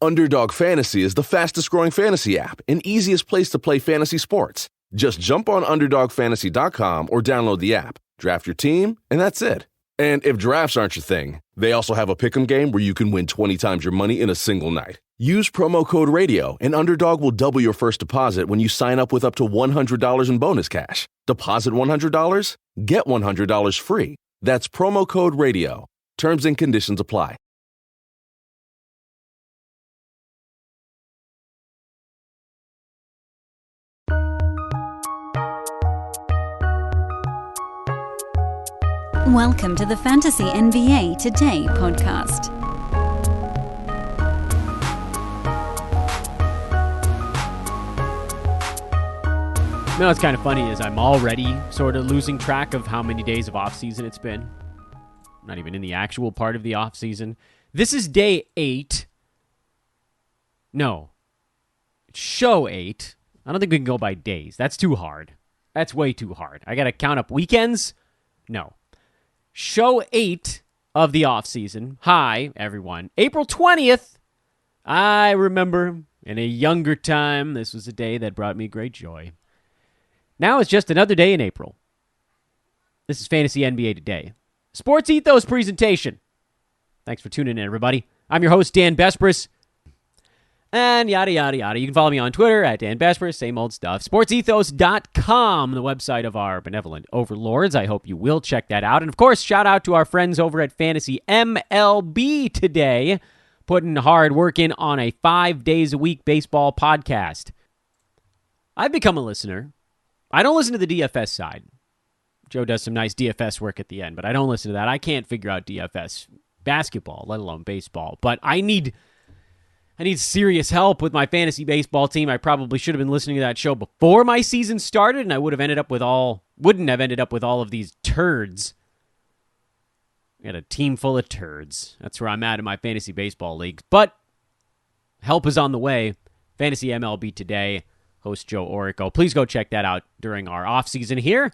Underdog Fantasy is the fastest-growing fantasy app and easiest place to play fantasy sports. Just jump on UnderdogFantasy.com or download the app, draft your team, and that's it. And if drafts aren't your thing, they also have a pick'em game where you can win 20 times your money in a single night. Use promo code RADIO, and Underdog will double your first deposit when you sign up with up to $100 in bonus cash. Deposit $100, get $100 free. That's promo code RADIO. Terms and conditions apply. Welcome to the Fantasy NBA Today podcast. You know what's kind of funny is I'm already sort of losing track of how many days of off-season it's been. I'm not even in the actual part of the off-season. This is day 8. No. Show 8. I don't think we can go by days. That's too hard. That's way too hard. I got to count up weekends? No. Show 8 of the off-season. Hi, everyone. April 20th. I remember in a younger time, this was a day that brought me great joy. Now it's just another day in April. This is Fantasy NBA Today. Sports Ethos presentation. Thanks for tuning in, everybody. I'm your host, Dan Besbris. And yada, yada, yada. You can follow me on Twitter at Dan Besbris. Same old stuff. SportsEthos.com, the website of our benevolent overlords. I hope you will check that out. And, of course, shout out to our friends over at Fantasy MLB Today, putting hard work in on a 5-days-a-week baseball podcast. I've become a listener. I don't listen to the DFS side. Joe does some nice DFS work at the end, but I don't listen to that. I can't figure out DFS basketball, let alone baseball. But I need serious help with my fantasy baseball team. I probably should have been listening to that show before my season started, and I wouldn't have ended up with all of these turds. I got a team full of turds. That's where I'm at in my fantasy baseball league. But help is on the way. Fantasy MLB Today. Host Joe Orico. Please go check that out during our off-season here.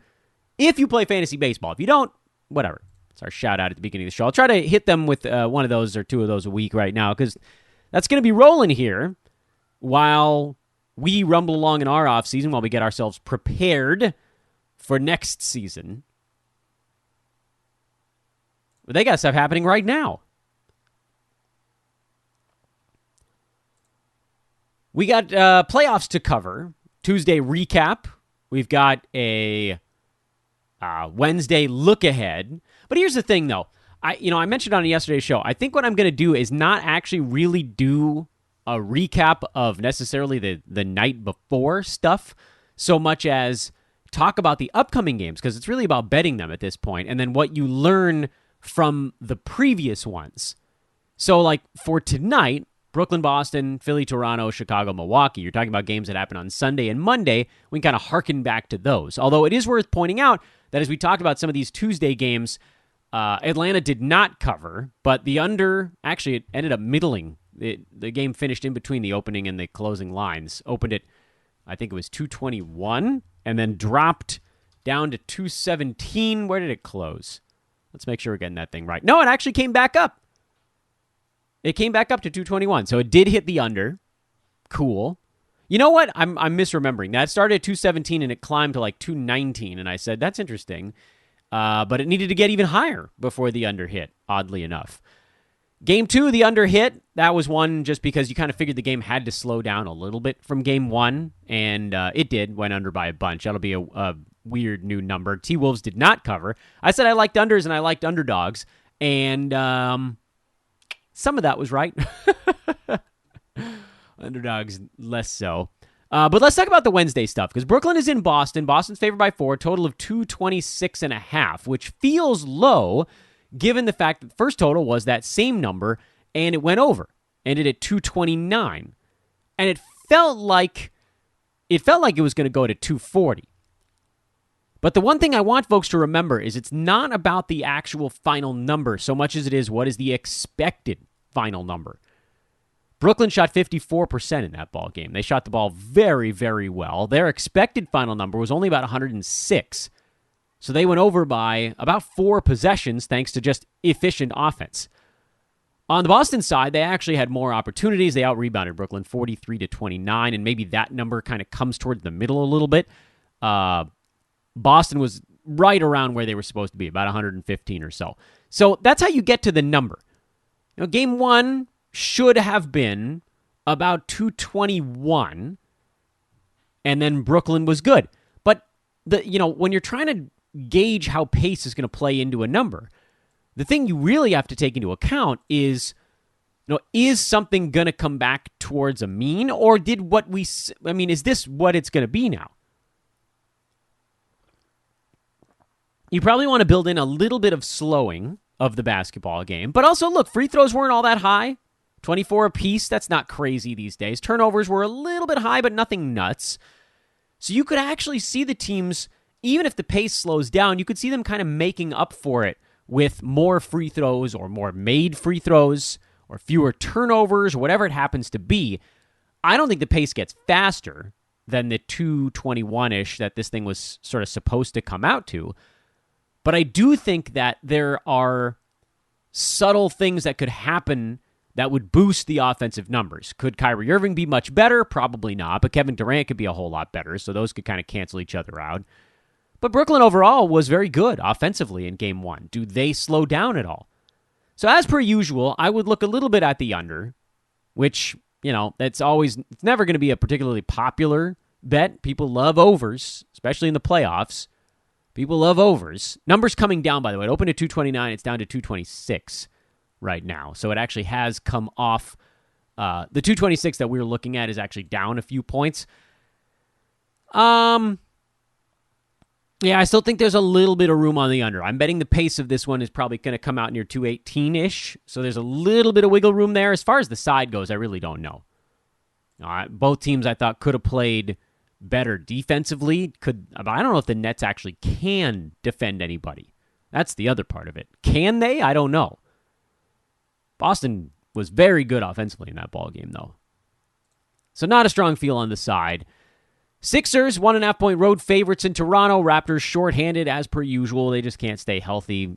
If you play fantasy baseball. If you don't, whatever. It's our shout-out at the beginning of the show. I'll try to hit them with one of those or two of those a week right now, because that's going to be rolling here while we rumble along in our off-season, while we get ourselves prepared for next season. But they got stuff happening right now. We got playoffs to cover. Tuesday recap. We've got a Wednesday look ahead. But here's the thing, though. I mentioned on yesterday's show, I think what I'm going to do is not actually really do a recap of necessarily the night before stuff, so much as talk about the upcoming games, because it's really about betting them at this point, and then what you learn from the previous ones. So, like, for tonight, Brooklyn, Boston, Philly, Toronto, Chicago, Milwaukee. You're talking about games that happen on Sunday and Monday. We can kind of harken back to those. Although it is worth pointing out that as we talked about some of these Tuesday games, Atlanta did not cover, but the under, actually, it ended up middling. The game finished in between the opening and the closing lines. Opened at, I think it was 221, and then dropped down to 217. Where did it close? Let's make sure we're getting that thing right. No, it actually came back up. It came back up to 221, so it did hit the under. Cool. You know what? I'm misremembering. That started at 217, and it climbed to like 219, and I said, that's interesting. But it needed to get even higher before the under hit, oddly enough. Game 2, the under hit. That was one just because you kind of figured the game had to slow down a little bit from Game 1, and it did. Went under by a bunch. That'll be a weird new number. T-Wolves did not cover. I said I liked unders and I liked underdogs, and some of that was right. Underdogs, less so. But let's talk about the Wednesday stuff, because Brooklyn is in Boston. Boston's favored by 4, total of 226.5, which feels low, given the fact that the first total was that same number, and it went over. Ended at 229. And it felt like it was going to go to 240. But the one thing I want folks to remember is it's not about the actual final number so much as it is what is the expected final number. Brooklyn shot 54% in that ball game. They shot the ball very, very well. Their expected final number was only about 106. So they went over by about 4 possessions thanks to just efficient offense. On the Boston side, they actually had more opportunities. They out-rebounded Brooklyn 43-29, and maybe that number kind of comes towards the middle a little bit. Boston was right around where they were supposed to be, about 115 or so. So that's how you get to the number. Game 1 should have been about 221, and then Brooklyn was good. But when you're trying to gauge how pace is going to play into a number, the thing you really have to take into account is, is something going to come back towards a mean, or is this what it's going to be now? You probably want to build in a little bit of slowing of the basketball game. But also, look, free throws weren't all that high. 24 apiece, that's not crazy these days. Turnovers were a little bit high, but nothing nuts. So you could actually see the teams, even if the pace slows down, you could see them kind of making up for it with more free throws or more made free throws or fewer turnovers or whatever it happens to be. I don't think the pace gets faster than the 221-ish that this thing was sort of supposed to come out to. But I do think that there are subtle things that could happen that would boost the offensive numbers. Could Kyrie Irving be much better? Probably not, but Kevin Durant could be a whole lot better, so those could kind of cancel each other out. But Brooklyn overall was very good offensively in Game 1. Do they slow down at all? So as per usual, I would look a little bit at the under, which, it's never going to be a particularly popular bet. People love overs, especially in the playoffs. People love overs. Numbers coming down, by the way. It opened at 229. It's down to 226 right now. So it actually has come off. The 226 that we were looking at is actually down a few points. Yeah, I still think there's a little bit of room on the under. I'm betting the pace of this one is probably going to come out near 218-ish. So there's a little bit of wiggle room there. As far as the side goes, I really don't know. Both teams I thought could have played better defensively. I don't know if the Nets actually can defend anybody. That's the other part of it. Can they? I don't know. Boston was very good offensively in that ball game, though. So not a strong feel on the side. Sixers, 1.5-point road favorites in Toronto. Raptors shorthanded as per usual. They just can't stay healthy.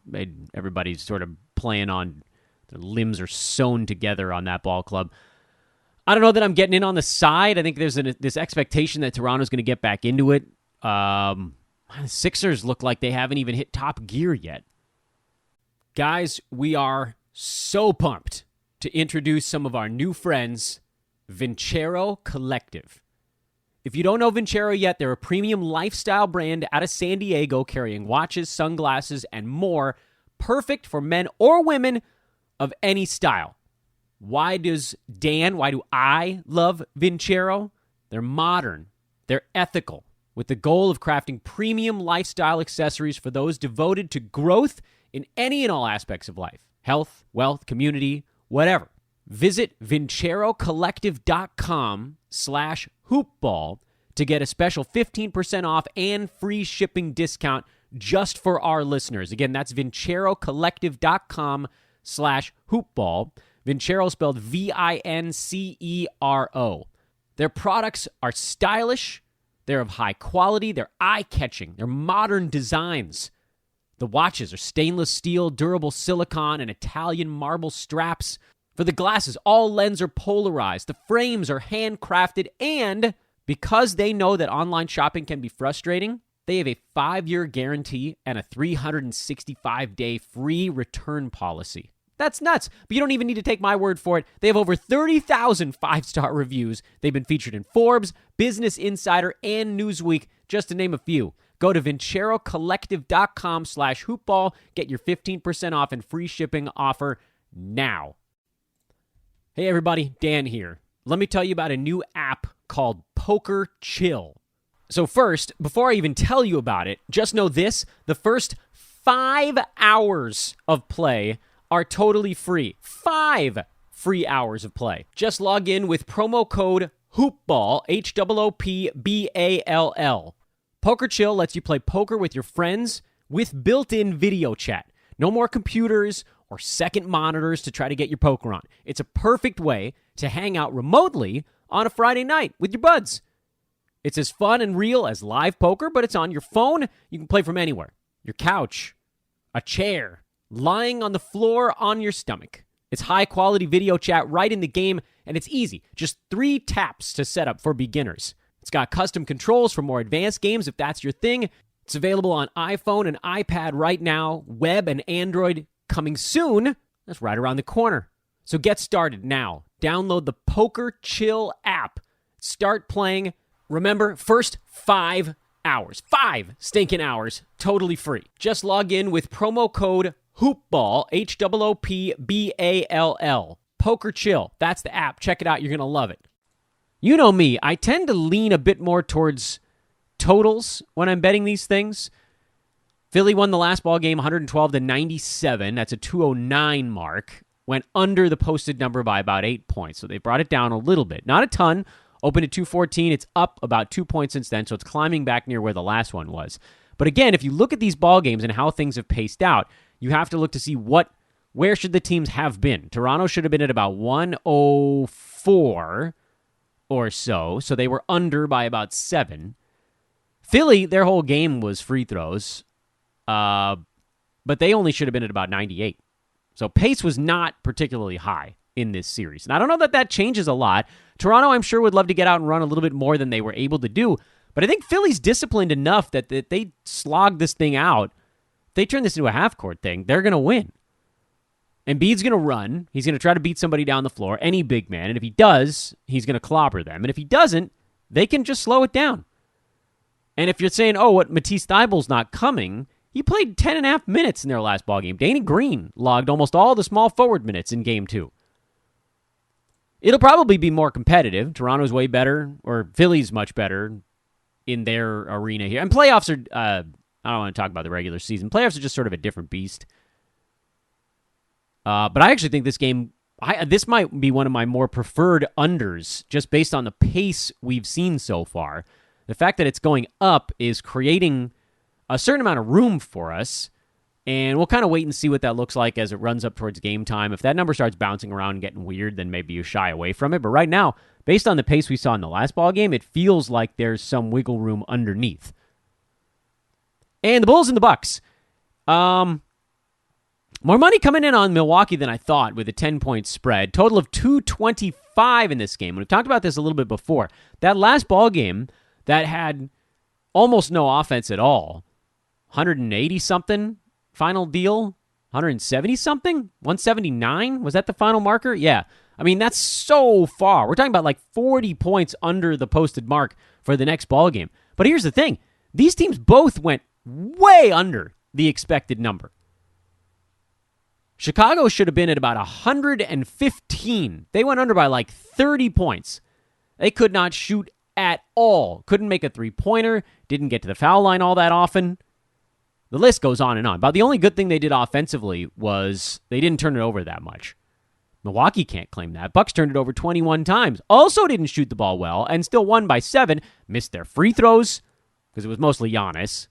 Everybody's sort of playing on, their limbs are sewn together on that ball club. I don't know that I'm getting in on the side. I think there's this expectation that Toronto's going to get back into it. The Sixers look like they haven't even hit top gear yet. Guys, we are so pumped to introduce some of our new friends, Vincero Collective. If you don't know Vincero yet, they're a premium lifestyle brand out of San Diego carrying watches, sunglasses, and more, perfect for men or women of any style. Why do I love Vincero? They're modern, they're ethical, with the goal of crafting premium lifestyle accessories for those devoted to growth in any and all aspects of life. Health, wealth, community, whatever. Visit VinceroCollective.com/hoopball to get a special 15% off and free shipping discount just for our listeners. Again, that's VinceroCollective.com/hoopball. Vincero spelled Vincero. Their products are stylish, they're of high quality, they're eye-catching, they're modern designs. The watches are stainless steel, durable silicone, and Italian marble straps. For the glasses, all lenses are polarized, the frames are handcrafted, and because they know that online shopping can be frustrating, they have a 5-year guarantee and a 365-day free return policy. That's nuts, but you don't even need to take my word for it. They have over 30,000 5-star reviews. They've been featured in Forbes, Business Insider, and Newsweek, just to name a few. Go to VinceroCollective.com/hoopball. Get your 15% off and free shipping offer now. Hey everybody, Dan here. Let me tell you about a new app called Poker Chill. So first, before I even tell you about it, just know this: the first 5 hours of play are totally free. 5 free hours of play. Just log in with promo code HOOPBALL, HOOPBALL. Poker Chill lets you play poker with your friends with built-in video chat. No more computers or second monitors to try to get your poker on. It's a perfect way to hang out remotely on a Friday night with your buds. It's as fun and real as live poker, but it's on your phone. You can play from anywhere. Your couch, a chair, lying on the floor on your stomach. It's high-quality video chat right in the game, and it's easy. Just 3 taps to set up for beginners. It's got custom controls for more advanced games if that's your thing. It's available on iPhone and iPad right now, web and Android coming soon. That's right around the corner. So get started now. Download the Poker Chill app. Start playing. Remember, first 5 hours. 5 stinking hours, totally free. Just log in with promo code HOOPBALL, HOOPBALL. Poker Chill, that's the app. Check it out. You're going to love it. You know me, I tend to lean a bit more towards totals when I'm betting these things. Philly won the last ball game 112-97. That's a 209 mark. Went under the posted number by about 8 points. So they brought it down a little bit. Not a ton. Opened at 214. It's up about 2 points since then, so it's climbing back near where the last one was. But again, if you look at these ball games and how things have paced out, you have to look to see where should the teams have been. Toronto should have been at about 104 or so they were under by about 7. Philly, their whole game was free throws, but they only should have been at about 98. So pace was not particularly high in this series. And I don't know that changes a lot. Toronto, I'm sure, would love to get out and run a little bit more than they were able to do. But I think Philly's disciplined enough that they slog this thing out. If they turn this into a half-court thing, they're going to win. Embiid's going to run. He's going to try to beat somebody down the floor, any big man. And if he does, he's going to clobber them. And if he doesn't, they can just slow it down. And if you're saying, Matisse Thybulle's not coming, he played 10.5 minutes in their last ballgame. Danny Green logged almost all the small forward minutes in Game 2. It'll probably be more competitive. Toronto's way better, or Philly's much better in their arena here. And playoffs are, I don't want to talk about the regular season. Playoffs are just sort of a different beast. But I actually think this game, this might be one of my more preferred unders, just based on the pace we've seen so far. The fact that it's going up is creating a certain amount of room for us, and we'll kind of wait and see what that looks like as it runs up towards game time. If that number starts bouncing around and getting weird, then maybe you shy away from it. But right now, based on the pace we saw in the last ball game, it feels like there's some wiggle room underneath. And the Bulls and the Bucks. More money coming in on Milwaukee than I thought with a 10-point spread. Total of 225 in this game. We've talked about this a little bit before. That last ball game that had almost no offense at all, 180-something final deal, 170-something, 179? Was that the final marker? Yeah. I mean, that's so far. We're talking about like 40 points under the posted mark for the next ball game. But here's the thing. These teams both went way under the expected number. Chicago should have been at about 115. They went under by like 30 points. They could not shoot at all. Couldn't make a three-pointer. Didn't get to the foul line all that often. The list goes on and on. But the only good thing they did offensively was they didn't turn it over that much. Milwaukee can't claim that. Bucks turned it over 21 times. Also didn't shoot the ball well and still won by 7. Missed their free throws because it was mostly Giannis.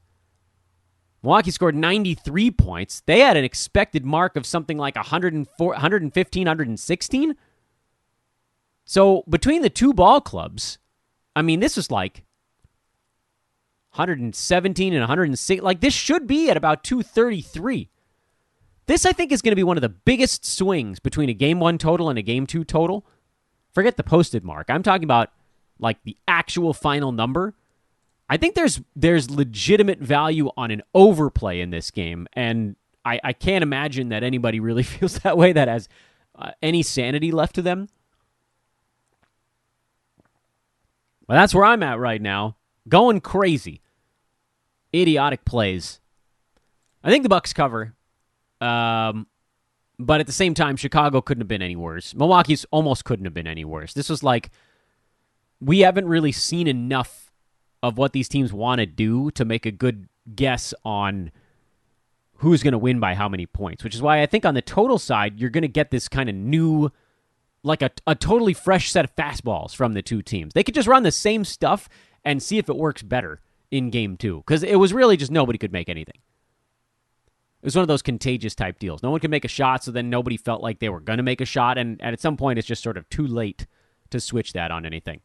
Milwaukee scored 93 points. They had an expected mark of something like 115, 116. So between the two ball clubs, I mean, this was like 117 and 106. Like, this should be at about 233. This, I think, is going to be one of the biggest swings between a Game 1 total and a Game 2 total. Forget the posted mark. I'm talking about, like, the actual final number. I think there's legitimate value on an overplay in this game, and I can't imagine that anybody really feels that way, that has any sanity left to them. Well, that's where I'm at right now. Going crazy. Idiotic plays. I think the Bucks cover, but at the same time, Chicago couldn't have been any worse. Milwaukee's almost couldn't have been any worse. This was like, we haven't really seen enough of what these teams want to do to make a good guess on who's going to win by how many points, which is why I think on the total side, you're going to get this kind of new, like a totally fresh set of fastballs from the two teams. They could just run the same stuff and see if it works better in Game 2, because it was really just nobody could make anything. It was one of those contagious type deals. No one could make a shot, so then nobody felt like they were going to make a shot, and at some point it's just sort of too late to switch that on anything.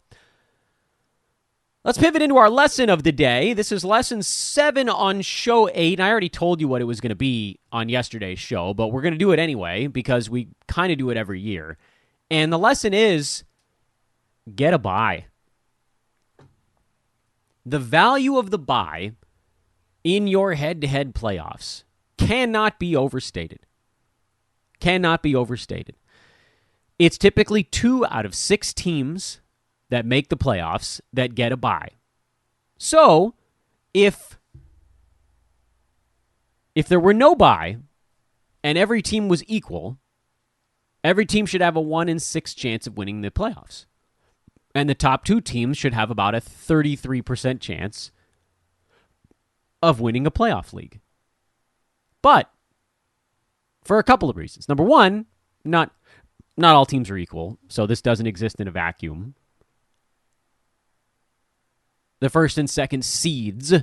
Let's pivot into our lesson of the day. This is lesson 7 on show 8. And I already told you what it was going to be on yesterday's show, but we're going to do it anyway because we kind of do it every year. And the lesson is get a bye. The value of the bye in your head-to-head playoffs cannot be overstated. Cannot be overstated. It's typically 2 out of 6 teams that make the playoffs that get a bye. So, if there were no bye and every team was equal, every team should have a 1 in 6 chance of winning the playoffs. And the top 2 teams should have about a 33% chance of winning a playoff league. But for a couple of reasons. Number one, not all teams are equal, so this doesn't exist in a vacuum. The first and second seeds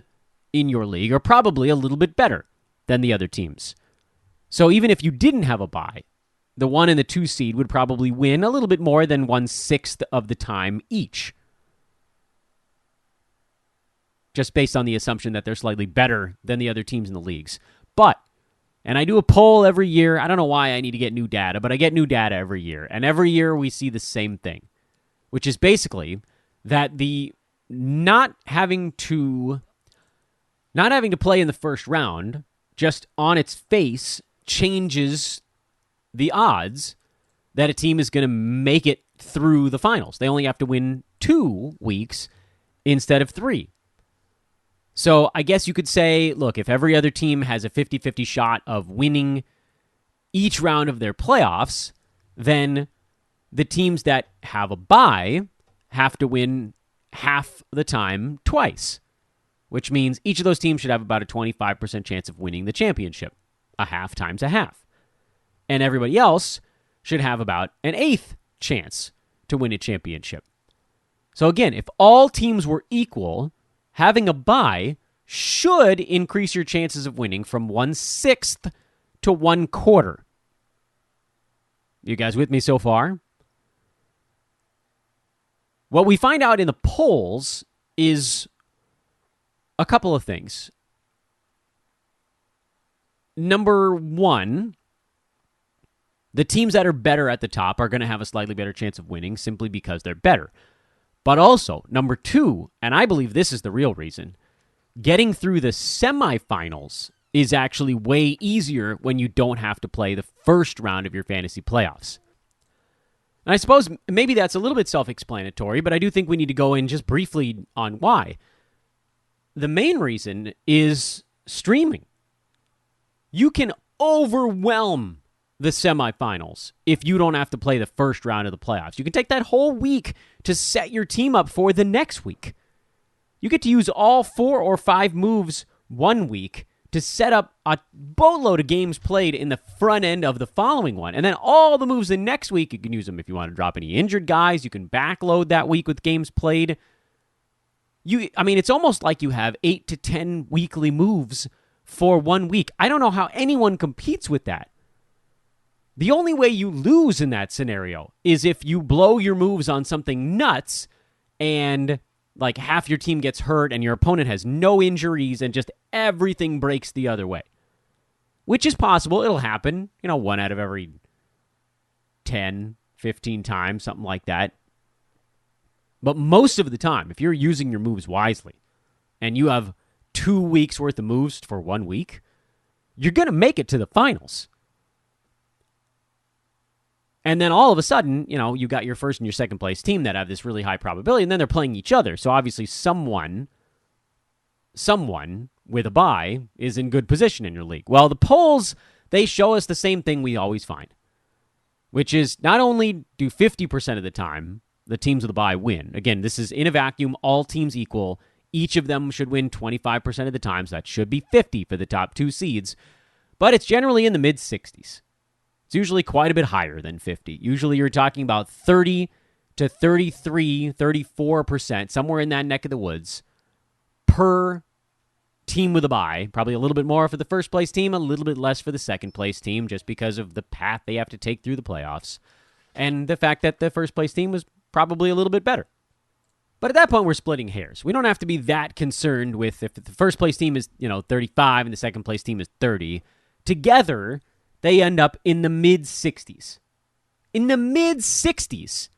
in your league are probably a little bit better than the other teams. So even if you didn't have a bye, the 1 and the 2 seed would probably win a little bit more than 1/6 of the time each. Just based on the assumption that they're slightly better than the other teams in the leagues. But, and I do a poll every year. I don't know why I need to get new data, but I get new data every year. And every year we see the same thing, which is basically that the not having to play in the first round just on its face changes the odds that a team is going to make it through the finals. They only have to win 2 weeks instead of 3. So I guess you could say, look, if every other team has a 50-50 shot of winning each round of their playoffs, then the teams that have a bye have to win half the time twice, which means each of those teams should have about a 25% chance of winning the championship, a half times a half. And everybody else should have about an 1/8 chance to win a championship. So again, if all teams were equal, having a bye should increase your chances of winning from 1/6 to 1/4. You guys with me so far? What we find out in the polls is a couple of things. Number one, the teams that are better at the top are going to have a slightly better chance of winning simply because they're better. But also, number two, and I believe this is the real reason, getting through the semifinals is actually way easier when you don't have to play the first round of your fantasy playoffs. And I suppose maybe that's a little bit self-explanatory, but I do think we need to go in just briefly on why. The main reason is streaming. You can overwhelm the semifinals if you don't have to play the first round of the playoffs. You can take that whole week to set your team up for the next week. You get to use all 4 or 5 moves one week to set up a boatload of games played in the front end of the following one. And then all the moves the next week, you can use them if you want to drop any injured guys. You can backload that week with games played. It's almost like you have 8 to 10 weekly moves for 1 week. I don't know how anyone competes with that. The only way you lose in that scenario is if you blow your moves on something nuts and like half your team gets hurt and your opponent has no injuries and just everything breaks the other way. Which is possible. It'll happen, 1 out of every 10, 15 times, something like that. But most of the time, if you're using your moves wisely and you have 2 weeks worth of moves for 1 week, you're going to make it to the finals. And then all of a sudden, you got your first and your second place team that have this really high probability, and then they're playing each other. So obviously someone with a bye is in good position in your league. Well, the polls, they show us the same thing we always find, which is not only do 50% of the time the teams with a bye win. Again, this is in a vacuum, all teams equal. Each of them should win 25% of the times. That should be 50 for the top 2 seeds, but it's generally in the mid-60s. It's usually quite a bit higher than 50. Usually you're talking about 30 to 33, 34%, somewhere in that neck of the woods, per team with a bye. Probably a little bit more for the first place team, a little bit less for the second place team, just because of the path they have to take through the playoffs. And the fact that the first place team was probably a little bit better. But at that point, we're splitting hairs. We don't have to be that concerned with if the first place team is, 35 and the second place team is 30. Together, they end up in the mid-60s. In the mid-60s.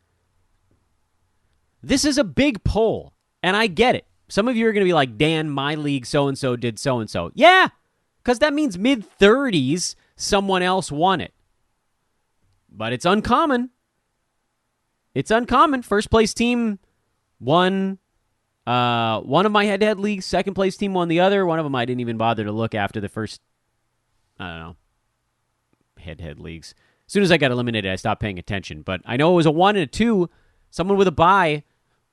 This is a big poll, and I get it. Some of you are going to be like, Dan, my league so-and-so did so-and-so. Yeah, because that means mid-30s, someone else won it. But it's uncommon. It's uncommon. First place team won one of my head-to-head leagues. Second place team won the other. One of them I didn't even bother to look after the first, head-to-head leagues. As soon as I got eliminated, I stopped paying attention. But I know it was a 1 and a 2. Someone with a bye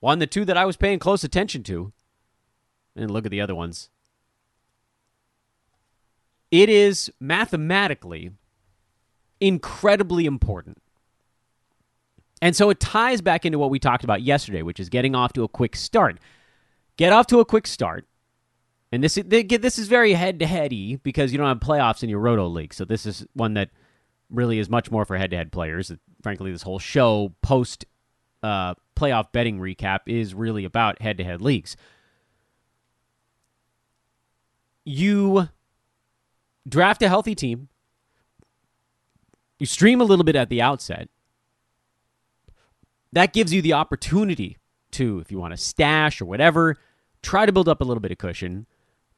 won the 2 that I was paying close attention to. And look at the other ones. It is mathematically incredibly important. And so it ties back into what we talked about yesterday, which is getting off to a quick start. Get off to a quick start. And this is very head-to-heady because you don't have playoffs in your Roto League. So this is one that really is much more for head-to-head players. Frankly, this whole show, post playoff betting recap, is really about head-to-head leagues. You draft a healthy team. You stream a little bit at the outset. That gives you the opportunity to, if you want to stash or whatever, try to build up a little bit of cushion.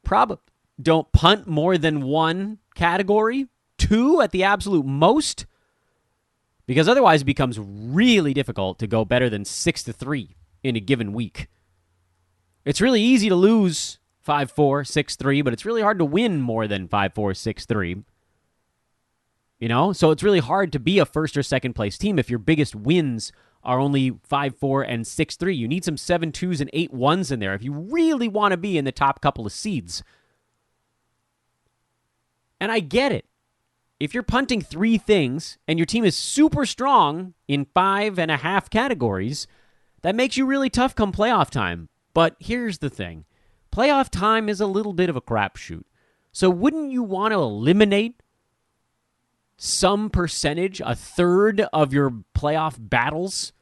Probably don't punt more than one category, 2 at the absolute most, because otherwise it becomes really difficult to go better than 6-3 in a given week. It's really easy to lose 5-4, 6-3, but it's really hard to win more than 5-4, 6-3. So it's really hard to be a first or second place team if your biggest wins are only 5-4 and 6-3. You need some 7-2s and 8-1s in there if you really want to be in the top couple of seeds. And I get it. If you're punting 3 things and your team is super strong in 5.5 categories, that makes you really tough come playoff time. But here's the thing. Playoff time is a little bit of a crapshoot. So wouldn't you want to eliminate some percentage, a third of your playoff battles,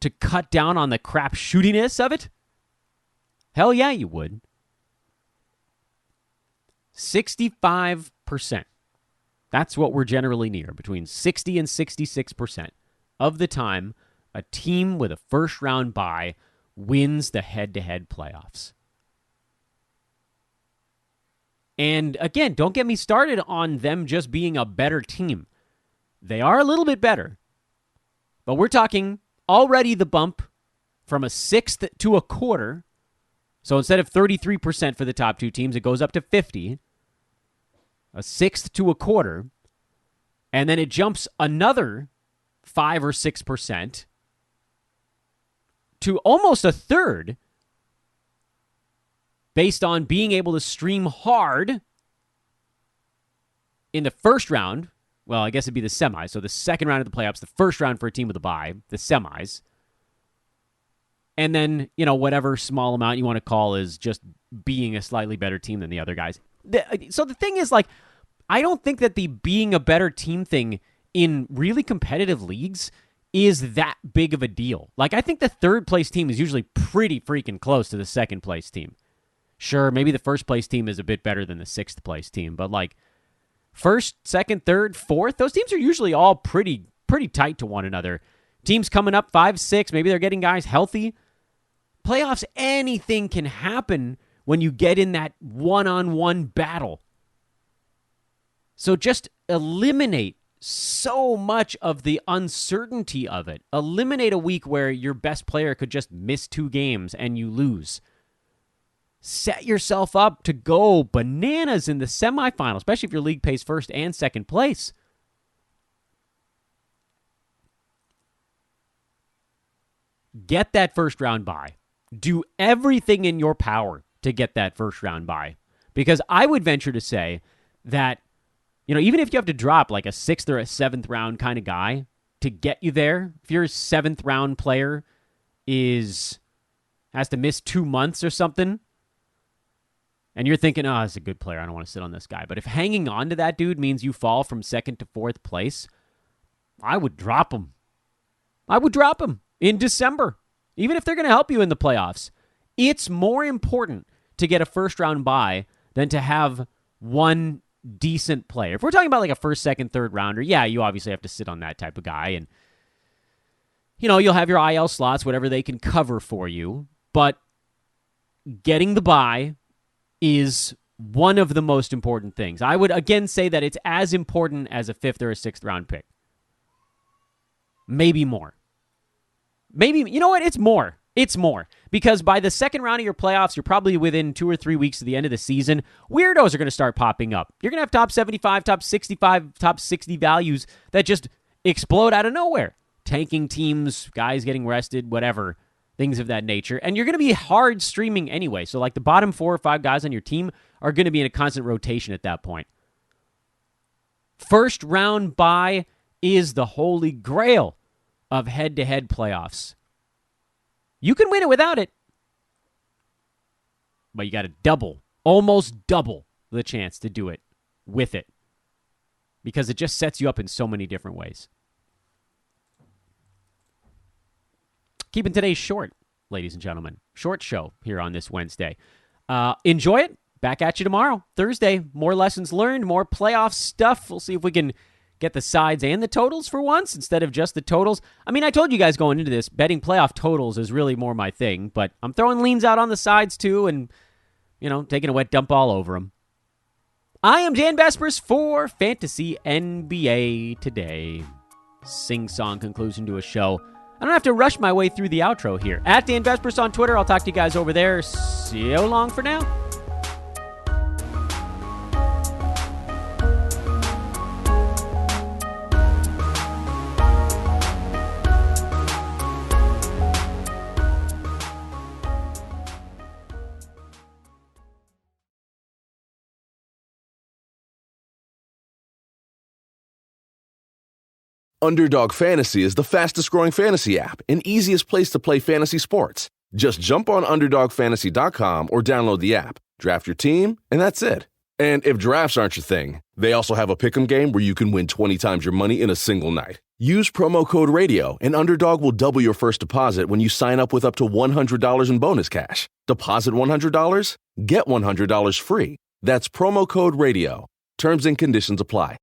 to cut down on the crap shootiness of it? Hell yeah, you would. 65%. That's what we're generally near, between 60 and 66% of the time a team with a first-round bye wins the head-to-head playoffs. And again, don't get me started on them just being a better team. They are a little bit better. But we're talking already the bump from a 6th to a quarter. So instead of 33% for the top 2 teams, it goes up to 50. A 6th to a quarter. And then it jumps another 5 or 6% to almost a third, based on being able to stream hard in the first round. Well, I guess it'd be the semis. So the second round of the playoffs, the first round for a team with a bye, the semis. And then, whatever small amount you want to call is just being a slightly better team than the other guys. So the thing is, I don't think that the being a better team thing in really competitive leagues is that big of a deal. I think the third place team is usually pretty freaking close to the second place team. Sure, maybe the first place team is a bit better than the 6th place team, but first, second, third, fourth, those teams are usually all pretty tight to one another. Teams coming up 5, 6, maybe they're getting guys healthy. Playoffs, anything can happen when you get in that one-on-one battle. So just eliminate so much of the uncertainty of it. Eliminate a week where your best player could just miss 2 games and you lose. Set yourself up to go bananas in the semifinal, especially if your league pays first and second place. Get that first round bye. Do everything in your power to get that first round bye. Because I would venture to say that, even if you have to drop a 6th or a 7th round kind of guy to get you there, if your 7th round player has to miss 2 months or something, and you're thinking, oh, that's a good player, I don't want to sit on this guy. But if hanging on to that dude means you fall from 2nd to 4th place, I would drop him. I would drop him in December. even if they're going to help you in the playoffs, it's more important to get a first-round bye than to have one decent player. If we're talking about like a first, second, third rounder, yeah, you obviously have to sit on that type of guy. And, you'll have your IL slots, whatever they can cover for you. But getting the bye is one of the most important things. I would again say that it's as important as a 5th or a 6th round pick. Maybe more. Maybe, you know what? It's more. It's more. Because by the second round of your playoffs, you're probably within 2 or 3 weeks of the end of the season. Weirdos are going to start popping up. You're going to have top 75, top 65, top 60 values that just explode out of nowhere. Tanking teams, guys getting rested, whatever. Things of that nature. And you're going to be hard streaming anyway. So like the bottom 4 or 5 guys on your team are going to be in a constant rotation at that point. First round bye is the holy grail of head-to-head playoffs. You can win it without it. But you got to almost double the chance to do it with it. Because it just sets you up in so many different ways. Keeping today's short, ladies and gentlemen. Short show here on this Wednesday. Enjoy it. Back at you tomorrow, Thursday. More lessons learned, more playoff stuff. We'll see if we can get the sides and the totals for once instead of just the totals. I mean, I told you guys going into this, betting playoff totals is really more my thing, but I'm throwing leans out on the sides too and, taking a wet dump all over them. I am Dan Vespers for Fantasy NBA Today. Sing-song conclusion to a show. I don't have to rush my way through the outro here. At Dan Vespers on Twitter. I'll talk to you guys over there. See you long for now. Underdog Fantasy is the fastest-growing fantasy app and easiest place to play fantasy sports. Just jump on UnderdogFantasy.com or download the app, draft your team, and that's it. And if drafts aren't your thing, they also have a pick'em game where you can win 20 times your money in a single night. Use promo code RADIO, and Underdog will double your first deposit when you sign up with up to $100 in bonus cash. Deposit $100, get $100 free. That's promo code RADIO. Terms and conditions apply.